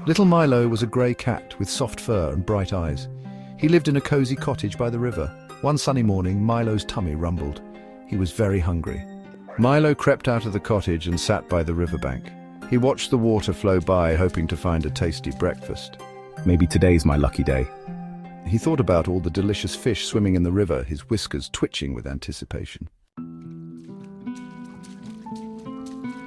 Little Milo was a grey cat with soft fur and bright eyes. He lived in a cozy cottage by the river. One sunny morning, Milo's tummy rumbled. He was very hungry. Milo crept out of the cottage and sat by the riverbank. He watched the water flow by, hoping to find a tasty breakfast. Maybe today's my lucky day. He thought about all the delicious fish swimming in the river, his whiskers twitching with anticipation.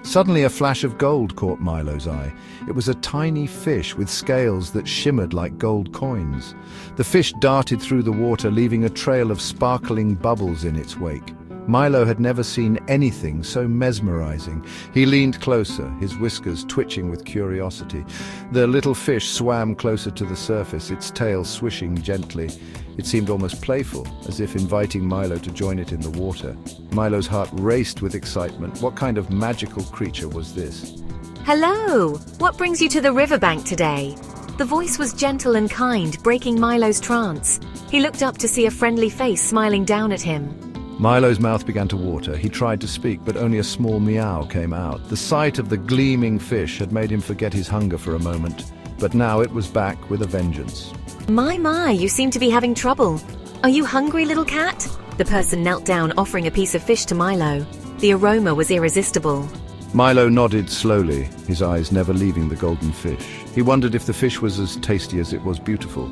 Suddenly a flash of gold caught Milo's eye. It was a tiny fish with scales that shimmered like gold coins. The fish darted through the water, leaving a trail of sparkling bubbles in its wake. Milo had never seen anything so mesmerizing. He leaned closer, his whiskers twitching with curiosity. The little fish swam closer to the surface, its tail swishing gently. It seemed almost playful, as if inviting Milo to join it in the water. Milo's heart raced with excitement. What kind of magical creature was this? Hello! What brings you to the riverbank today? The voice was gentle and kind, breaking Milo's trance. He looked up to see a friendly face smiling down at him. Milo's mouth began to water. He tried to speak, but only a small meow came out. The sight of the gleaming fish had made him forget his hunger for a moment, but now it was back with a vengeance. My, you seem to be having trouble. Are you hungry, little cat? The person knelt down, offering a piece of fish to Milo. The aroma was irresistible. Milo nodded slowly, his eyes never leaving the golden fish. He wondered if the fish was as tasty as it was beautiful.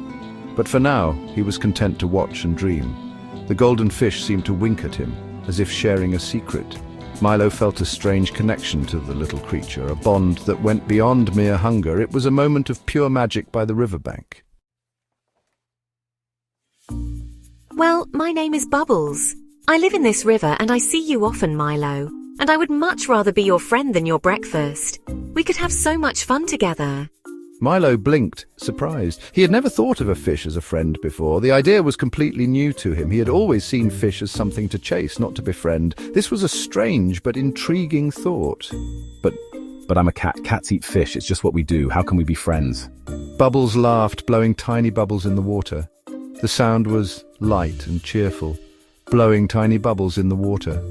But for now, he was content to watch and dream. The golden fish seemed to wink at him, as if sharing a secret. Milo felt a strange connection to the little creature, a bond that went beyond mere hunger. It was a moment of pure magic by the riverbank. Well, my name is Bubbles. I live in this river and I see you often, Milo. And I would much rather be your friend than your breakfast. We could have so much fun together. Milo blinked, surprised. He had never thought of a fish as a friend before. The idea was completely new to him. He had always seen fish as something to chase, not to befriend. This was a strange but intriguing thought. But I'm a cat. Cats eat fish. It's just what we do. How can we be friends? Bubbles laughed, blowing tiny bubbles in the water. The sound was light and cheerful, blowing tiny bubbles in the water.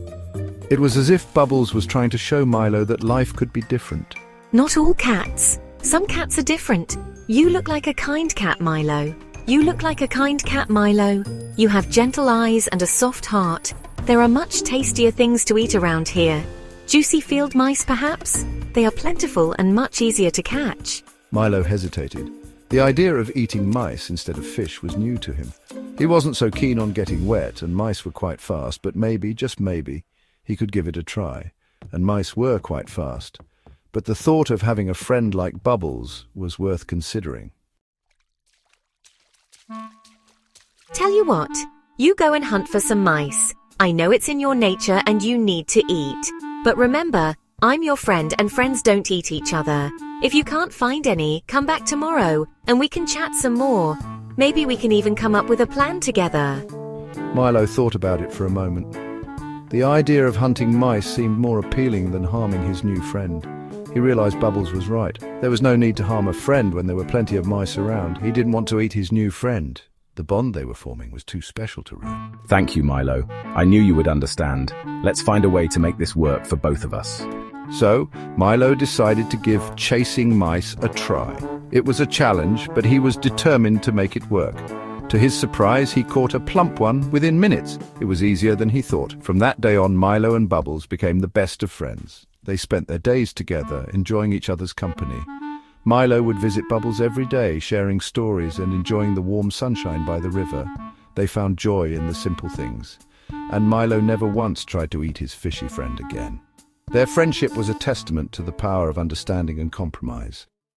It was as if Bubbles was trying to show Milo that life could be different. Not all cats. Some cats are different. You look like a kind cat, Milo. You look like a kind cat, Milo. You have gentle eyes and a soft heart. There are much tastier things to eat around here. Juicy field mice, perhaps? They are plentiful and much easier to catch. Milo hesitated. The idea of eating mice instead of fish was new to him. He wasn't so keen on getting wet, and mice were quite fast, but maybe, just maybe, he could give it a try. And mice were quite fast. But the thought of having a friend like Bubbles was worth considering. Tell you what, you go and hunt for some mice. I know it's in your nature and you need to eat. But remember, I'm your friend and friends don't eat each other. If you can't find any, come back tomorrow and we can chat some more. Maybe we can even come up with a plan together. Milo thought about it for a moment. The idea of hunting mice seemed more appealing than harming his new friend. He realized Bubbles was right. There was no need to harm a friend when there were plenty of mice around. He didn't want to eat his new friend. The bond they were forming was too special to ruin. Thank you, Milo. I knew you would understand. Let's find a way to make this work for both of us. So, Milo decided to give chasing mice a try. It was a challenge, but he was determined to make it work. To his surprise, he caught a plump one within minutes. It was easier than he thought. From that day on, Milo and Bubbles became the best of friends. They spent their days together, enjoying each other's company. Milo would visit Bubbles every day, sharing stories and enjoying the warm sunshine by the river. They found joy in the simple things. And Milo never once tried to eat his fishy friend again. Their friendship was a testament to the power of understanding and compromise.